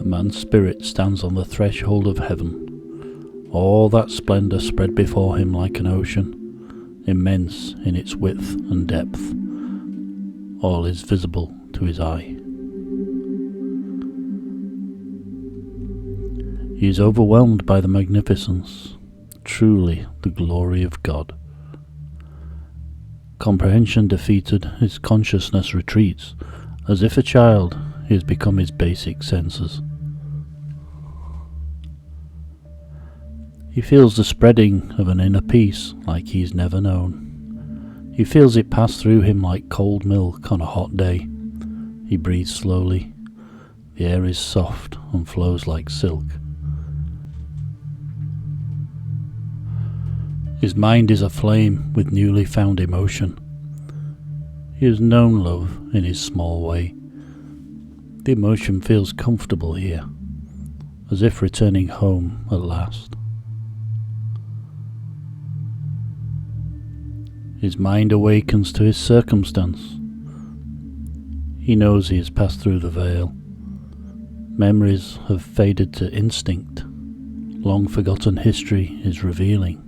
man's spirit stands on the threshold of heaven. All that splendour spread before him like an ocean, immense in its width and depth. All is visible to his eye. He is overwhelmed by the magnificence, truly the glory of God. Comprehension defeated, his consciousness retreats. As if a child, he has become his basic senses. He feels the spreading of an inner peace like he's never known. He feels it pass through him like cold milk on a hot day. He breathes slowly. The air is soft and flows like silk. His mind is aflame with newly found emotion. He has known love in his small way. The emotion feels comfortable here, as if returning home at last. His mind awakens to his circumstance. He knows he has passed through the veil. Memories have faded to instinct. Long forgotten history is revealing.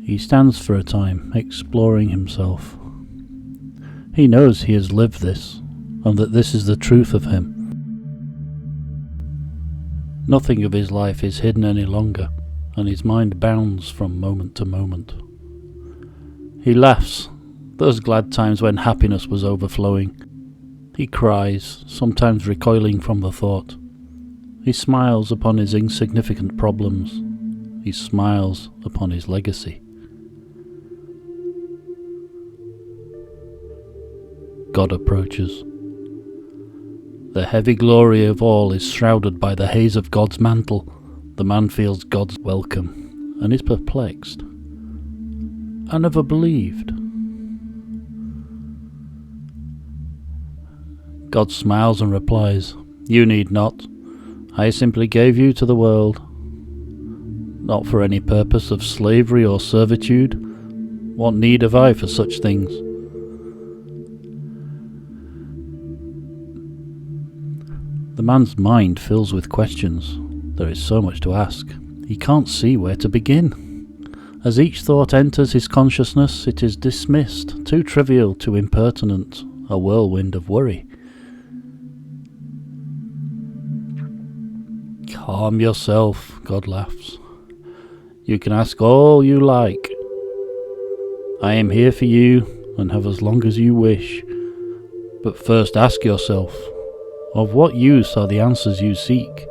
He stands for a time, exploring himself. He knows he has lived this, and that this is the truth of him. Nothing of his life is hidden any longer, and his mind bounds from moment to moment. He laughs, those glad times when happiness was overflowing. He cries, sometimes recoiling from the thought. He smiles upon his insignificant problems. He smiles upon his legacy. God approaches. The heavy glory of all is shrouded by the haze of God's mantle. The man feels God's welcome and is perplexed. I never believed. God smiles and replies, "You need not. I simply gave you to the world, not for any purpose of slavery or servitude. What need have I for such things?" The man's mind fills with questions. There is so much to ask. He can't see where to begin. As each thought enters his consciousness, it is dismissed, too trivial, too impertinent, a whirlwind of worry. Calm yourself, God laughs. You can ask all you like. I am here for you and have as long as you wish. But first ask yourself, of what use are the answers you seek?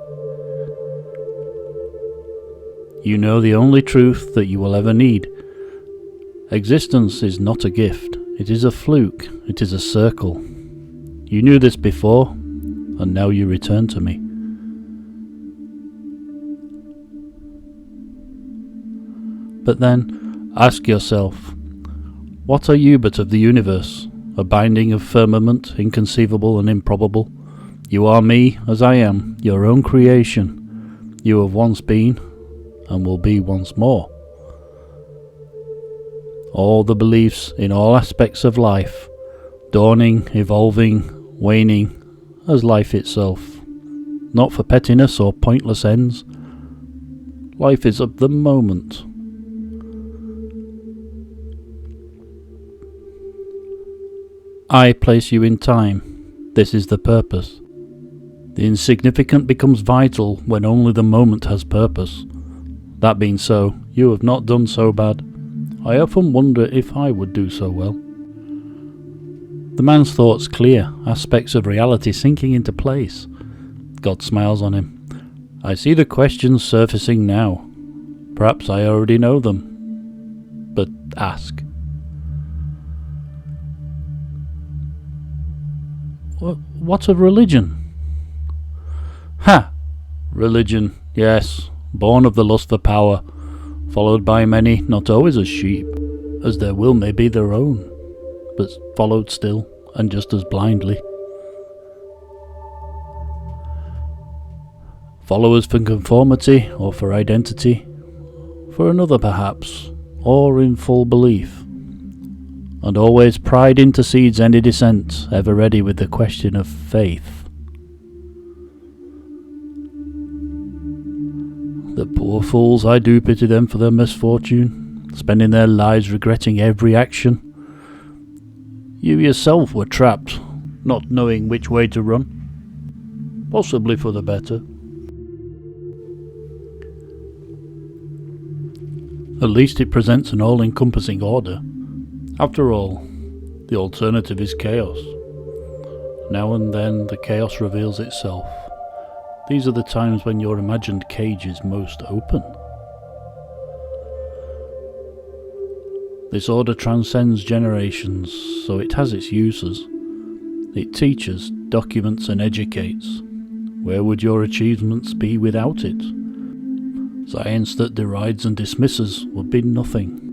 You know the only truth that you will ever need. Existence is not a gift, it is a fluke, it is a circle. You knew this before, and now you return to me. But then, ask yourself, what are you but of the universe, a binding of firmament, inconceivable and improbable? You are me, as I am, your own creation. You have once been, and will be once more. All the beliefs in all aspects of life, dawning, evolving, waning, as life itself, not for pettiness or pointless ends. Life is of the moment. I place you in time. This is the purpose. The insignificant becomes vital when only the moment has purpose. That being so, you have not done so bad. I often wonder if I would do so well. The man's thoughts clear, aspects of reality sinking into place. God smiles on him. I see the questions surfacing now. Perhaps I already know them. But ask. What of religion? Ha! Religion, yes, born of the lust for power, followed by many, not always as sheep, as their will may be their own, but followed still, and just as blindly. Followers for conformity, or for identity, for another perhaps, or in full belief. and always pride intercedes any dissent, ever ready with the question of faith. The poor fools, I do pity them for their misfortune, spending their lives regretting every action. You yourself were trapped, not knowing which way to run, possibly for the better. At least it presents an all-encompassing order. After all, the alternative is chaos. Now and then the chaos reveals itself. These are the times when your imagined cage is most open. This order transcends generations, so it has its uses. It teaches, documents and educates. Where would your achievements be without it? Science that derides and dismisses would be nothing.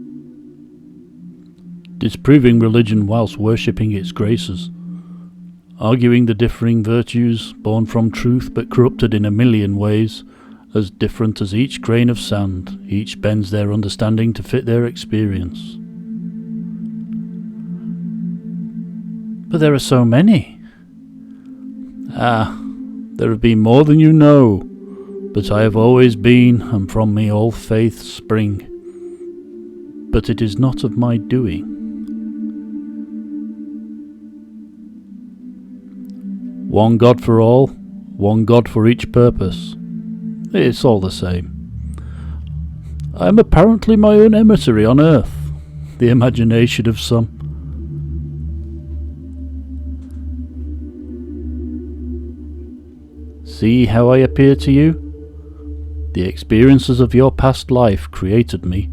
Disproving religion whilst worshipping its graces. Arguing the differing virtues, born from truth but corrupted in a million ways, as different as each grain of sand, each bends their understanding to fit their experience. But there are so many. There have been more than you know, but I have always been, and from me all faiths spring. But it is not of my doing. One God for all, one God for each purpose. It's all the same. I am apparently my own emissary on earth, the imagination of some. See how I appear to you? The experiences of your past life created me.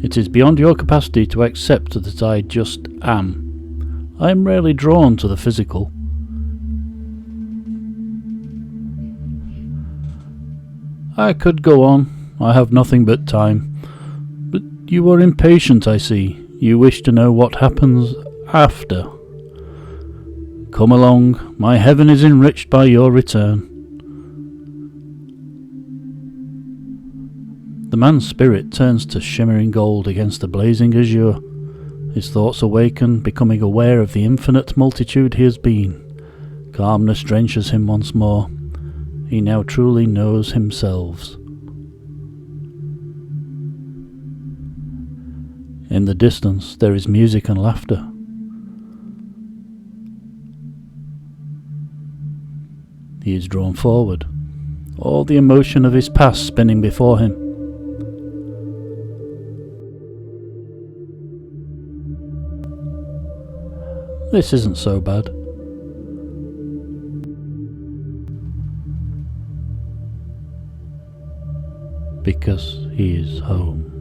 It is beyond your capacity to accept that I just am. I am rarely drawn to the physical. I could go on, I have nothing but time. But you are impatient, I see. You wish to know what happens after. Come along, my heaven is enriched by your return. The man's spirit turns to shimmering gold against the blazing azure. His thoughts awaken, becoming aware of the infinite multitude he has been. Calmness drenches him once more. He now truly knows himself. In the distance there is music and laughter. He is drawn forward, all the emotion of his past spinning before him. This isn't so bad. Because he is home.